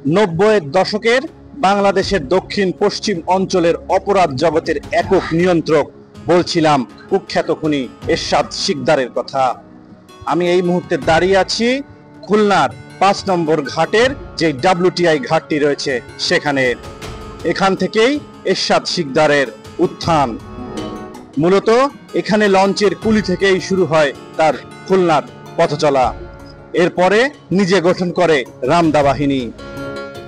90-এর দশকের বাংলাদেশের দক্ষিণ পশ্চিম অঞ্চলের অপরাধ জগতের একক নিয়ন্ত্রক বলছিলাম কুখ্যাত খুনি এরশাদ শিকদারের কথা। আমি এই মুহূর্তে দাঁড়িয়ে আছি খুলনার 5 নম্বর ঘাটের যে WTI ঘাটটি রয়েছে সেখানে। এখান থেকেই এরশাদ শিকদারের উত্থান। মূলত এখানে লঞ্চের কুলি থেকেই শুরু হয় তার খুলনার পথচলা। এরপরে নিজে গঠন করে রামদা বাহিনী।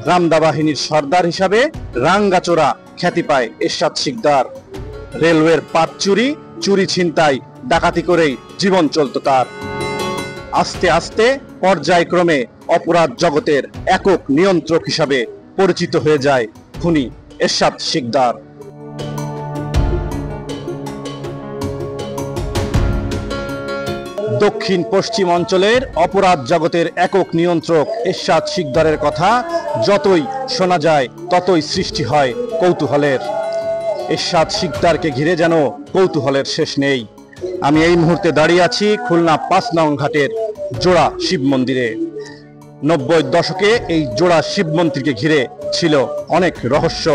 রামদা বাহিনীর সর্দার হিসাবে রাঙ্গাচোরা খ্যাতি পায় এরশাদ শিকদার। রেলওয়ের পাট চুরি, চুরি ছিনতাই, ডাকাতি করেই জীবন চলত তার। আস্তে আস্তে পর্যায়ক্রমে অপরাধ জগতের একক নিয়ন্ত্রক হিসাবে পরিচিত হয়ে যায় খুনি এরশাদ শিকদার। দক্ষিণ পশ্চিম অঞ্চলের অপরাধ জগতের একক নিয়ন্ত্রক এরশাদ শিকদারের কথা যতই শোনা যায় ততই সৃষ্টি হয় কৌতূহলের। এরশাদ শিকদারকে ঘিরে যেন কৌতূহলের শেষ নেই। আমি এই মুহূর্তে দাঁড়িয়ে আছি খুলনা 5 নং ঘাটের জোড়া শিব মন্দিরে। 90-এর দশকে এই জোড়া শিব মন্দিরকে ঘিরে ছিল অনেক রহস্য।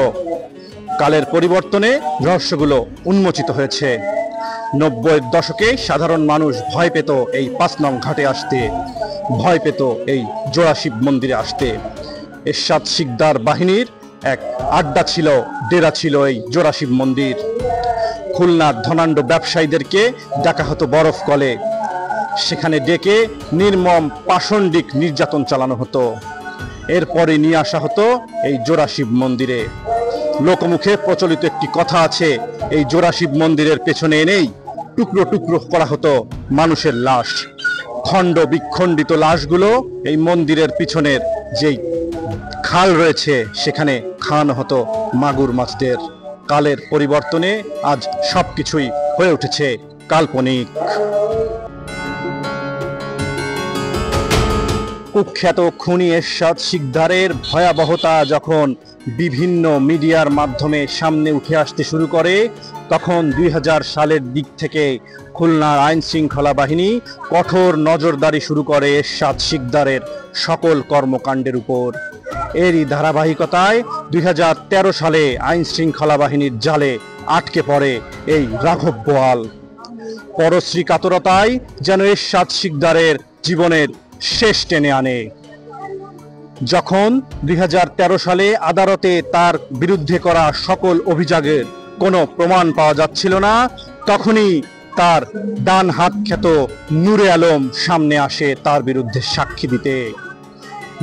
কালের পরিবর্তনে রহস্যগুলো উন্মোচিত হয়েছে। 90-এর দশকে সাধারণ মানুষ ভয় পেত এই 5 নং ঘাটে আসতে, ভয় পেত এই জোড়া শিব মন্দিরে আসতে। এরশাদ শিকদার বাহিনীর এক আড্ডা ছিল, ডেরা ছিল এই জোড়া শিব মন্দির। খুলনার ধনাঢ্য ব্যবসায়ীদেরকে ডাকা হতো বরফ কলে। সেখানে ডেকে নির্মম পাষণ্ডিক নির্যাতন চালানো হতো। এরপরে নিয়ে আসা হতো এই জোড়া শিব মন্দিরে। লোকমুখে প্রচলিত একটি কথা আছে, এই জোড়া শিব মন্দিরের পেছনে এনেই টুকরো টুকরো করা হতো মানুষের লাশ। খণ্ড বিখণ্ডিত লাশগুলো এই মন্দিরের পিছনের যেই খাল রয়েছে সেখানে খাওয়ানো হতো মাগুর মাছদের। কালের পরিবর্তনে আজ সবকিছুই হয়ে উঠেছে কাল্পনিক। কুখ্যাত খুনি এরশাদ শিকদারের ভয়াবহতা যখন বিভিন্ন মিডিয়ার মাধ্যমে সামনে উঠে আসতে শুরু করে, তখন 2000 সালের দিক থেকে খুলনার আইন শৃঙ্খলা বাহিনী কঠোর নজরদারি শুরু করে এরশাদ শিকদারের সকল কর্মকাণ্ডের উপর। এরই ধারাবাহিকতায় 2013 সালে আইন শৃঙ্খলা বাহিনীর জালে আটকে পড়ে এই রাঘব বোয়াল। পরশ্রী কাতরতায় যেন এরশাদ শিকদারের জীবনের শেষ টেনে আনে। যখন 2013 সালে আদালতে তার বিরুদ্ধে করা সকল অভিযোগের কোনো প্রমাণ পাওয়া যাচ্ছিল না, তখনই তার ডান হাত খ্যাত নূরে আলম সামনে আসে তার বিরুদ্ধে সাক্ষী দিতে।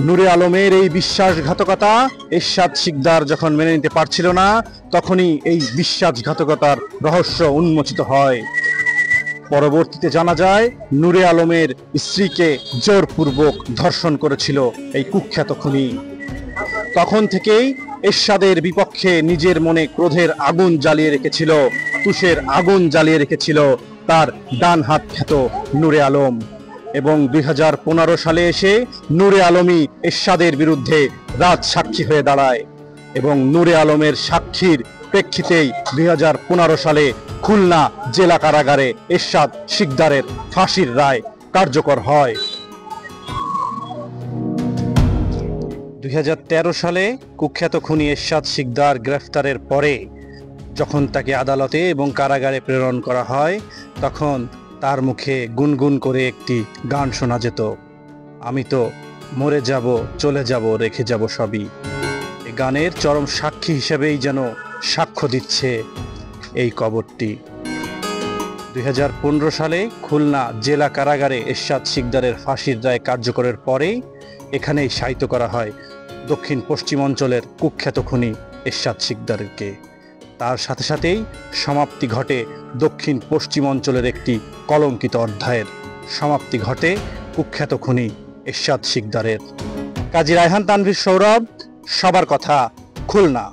নূরে আলমের এই বিশ্বাসঘাতকতা এরশাদ শিকদার যখন মেনে নিতে পারছিল না, তখনই এই বিশ্বাসঘাতকতার রহস্য উন্মোচিত হয়। পরবর্তীতে জানা যায় নূরে আলমের স্ত্রীকে জোরপূর্বক ধর্ষণ করেছিল এই কুখ্যাত খুনি। তখন থেকেই এরশাদের বিপক্ষে নিজের মনে ক্রোধের আগুন জ্বালিয়ে রেখেছিল, তুষের আগুন জ্বালিয়ে রেখেছিল তার ডান হাত খ্যাত নূরে আলম। এবং 2015 সালে এসে নূরে আলমই এরশাদের বিরুদ্ধে রাজ সাক্ষী হয়ে দাঁড়ায়। এবং নূরে আলমের সাক্ষীর প্রেক্ষিতেই 2015 সালে খুলনা জেলা কারাগারে এরশাদ শিকদারের ফাঁসির রায় কার্যকর হয়। 2013 সালে কুখ্যাত খুনি এরশাদ শিকদার গ্রেফতারের পরে যখন তাকে আদালতে এবং কারাগারে প্রেরণ করা হয়, তখন তার মুখে গুনগুন করে একটি গান শোনা যেত, আমি তো মরে যাব, চলে যাব, রেখে যাব সবই। এই গানের চরম সাক্ষী হিসেবেই যেন সাক্ষ্য দিচ্ছে এই কবরটি। 2015 সালে খুলনা জেলা কারাগারে এরশাদ শিকদারের ফাঁসির রায় কার্যকরের পরেই এখানেই শায়িত করা হয় দক্ষিণ পশ্চিম অঞ্চলের কুখ্যাত খুনি এরশাদ শিকদারকে। তার সাথে সাথেই সমাপ্তি ঘটে দক্ষিণ পশ্চিম অঞ্চলের একটি কলঙ্কিত অধ্যায়ের। সমাপ্তি ঘটে কুখ্যাত খুনি এরশাদ শিকদারের। কাজী রায়হান তানভীর সৌরভ, সবার কথা, খুলনা।